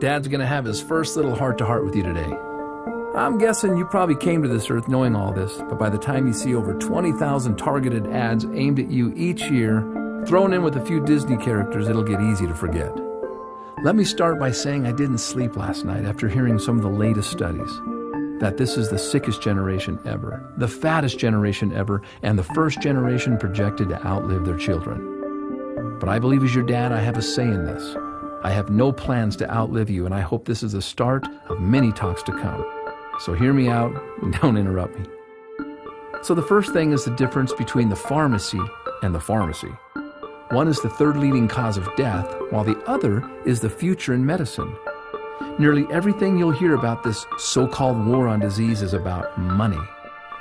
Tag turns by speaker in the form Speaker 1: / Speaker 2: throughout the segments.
Speaker 1: Dad's gonna have his first little heart-to-heart with you today. I'm guessing you probably came to this earth knowing all this, but by the time you see over 20,000 targeted ads aimed at you each year, thrown in with a few Disney characters, it'll get easy to forget. Let me start by saying I didn't sleep last night after hearing some of the latest studies. That this is the sickest generation ever, the fattest generation ever, and the first generation projected to outlive their children. But I believe as your dad, I have a say in this. I have no plans to outlive you, and I hope this is the start of many talks to come. So hear me out and don't interrupt me. So the first thing is the difference between the pharmacy and the pharmacy. One is the third leading cause of death, while the other is the future in medicine. Nearly everything you'll hear about this so-called war on disease is about money.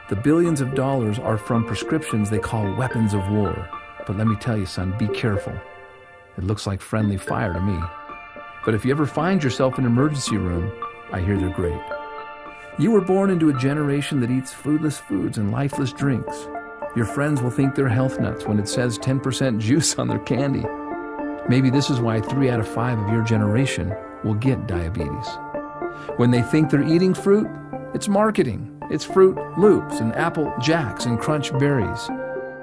Speaker 1: The billions of dollars are from prescriptions they call weapons of war. But let me tell you, son, be careful. It looks like friendly fire to me. But if you ever find yourself in an emergency room, I hear they're great. You were born into a generation that eats foodless foods and lifeless drinks. Your friends will think they're health nuts when it says 10% juice on their candy. Maybe this is why 3 out of 5 of your generation will get diabetes. When they think they're eating fruit, it's marketing. It's Fruit Loops and Apple Jacks and Crunch Berries.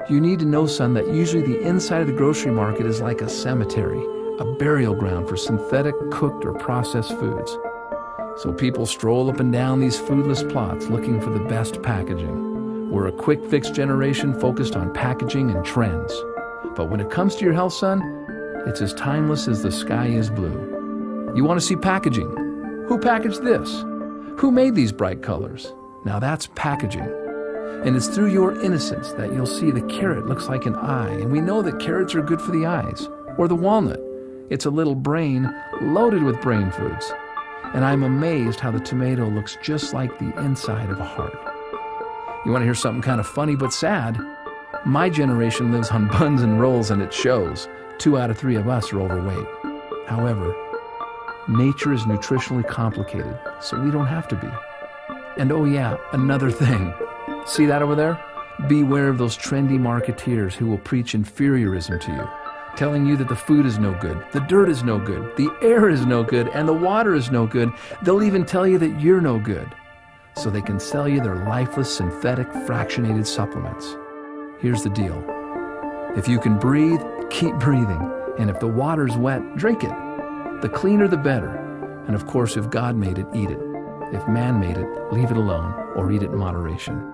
Speaker 1: You need to know, son, that usually the inside of the grocery market is like a cemetery, a burial ground for synthetic, cooked, or processed foods. So people stroll up and down these foodless plots looking for the best packaging. We're a quick-fix generation focused on packaging and trends. But when it comes to your health, son, it's as timeless as the sky is blue. You want to see packaging? Who packaged this? Who made these bright colors? Now that's packaging. And it's through your innocence that you'll see the carrot looks like an eye, and we know that carrots are good for the eyes. Or the walnut. It's a little brain loaded with brain foods. And I'm amazed how the tomato looks just like the inside of a heart. You want to hear something kind of funny but sad? My generation lives on buns and rolls, and it shows. 2 out of 3 of us are overweight. However, nature is nutritionally complicated, so we don't have to be. And oh yeah, another thing. See that over there? Beware of those trendy marketeers who will preach inferiorism to you, telling you that the food is no good, the dirt is no good, the air is no good, and the water is no good. They'll even tell you that you're no good, so they can sell you their lifeless, synthetic, fractionated supplements. Here's the deal. If you can breathe, keep breathing. And if the water's wet, drink it. The cleaner, the better. And of course, if God made it, eat it. If man made it, leave it alone or eat it in moderation.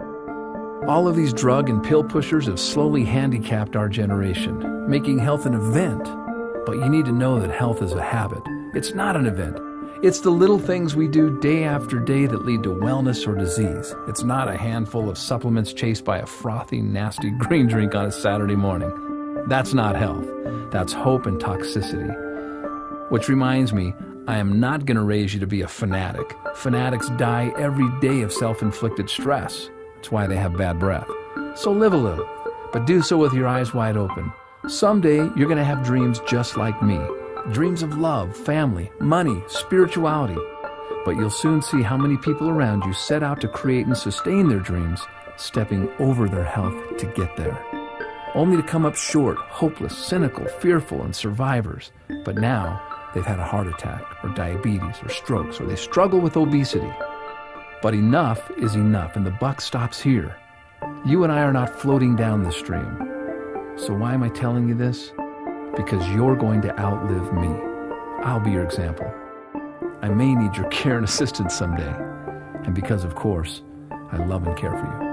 Speaker 1: All of these drug and pill pushers have slowly handicapped our generation, making health an event. But you need to know that health is a habit. It's not an event. It's the little things we do day after day that lead to wellness or disease. It's not a handful of supplements chased by a frothy, nasty green drink on a Saturday morning. That's not health. That's hope and toxicity. Which reminds me, I am not going to raise you to be a fanatic. Fanatics die every day of self-inflicted stress. That's why they have bad breath. So live a little, but do so with your eyes wide open. Someday, you're going to have dreams just like me. Dreams of love, family, money, spirituality. But you'll soon see how many people around you set out to create and sustain their dreams, stepping over their health to get there. Only to come up short, hopeless, cynical, fearful, and survivors. But now, they've had a heart attack, or diabetes, or strokes, or they struggle with obesity. But enough is enough, and the buck stops here. You and I are not floating down the stream. So why am I telling you this? Because you're going to outlive me. I'll be your example. I may need your care and assistance someday. And because, of course, I love and care for you.